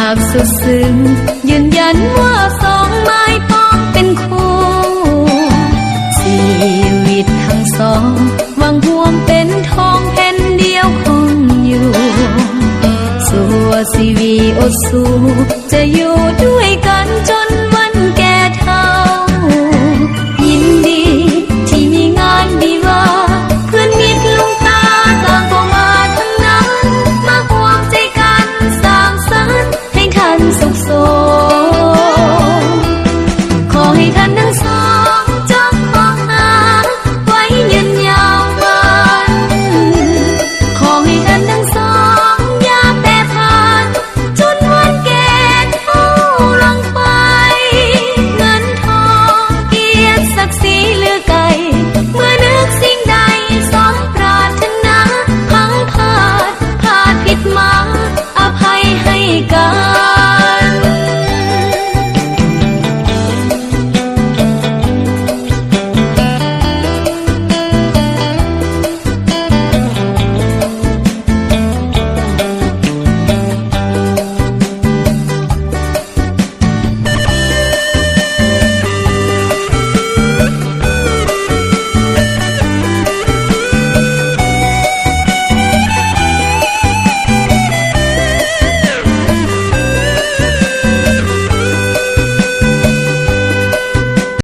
ากสุดซึ้งยืนยันว่าสองไม้ป้องเป็นคู่ชีวิตทั้งสองหวังห่วงเป็นทองแผ่นเดียวคงอยู่สัวชีวีอดสู้จะอยู่ด้วยกันจนวันแก่เฒ่ายินดีที่มีงานวิวาเพื่อนมิตรลุงตาต่างก็มาทั้งนั้นมาห่วงใจกันสร้างสรรค์ให้ท่านสุขสม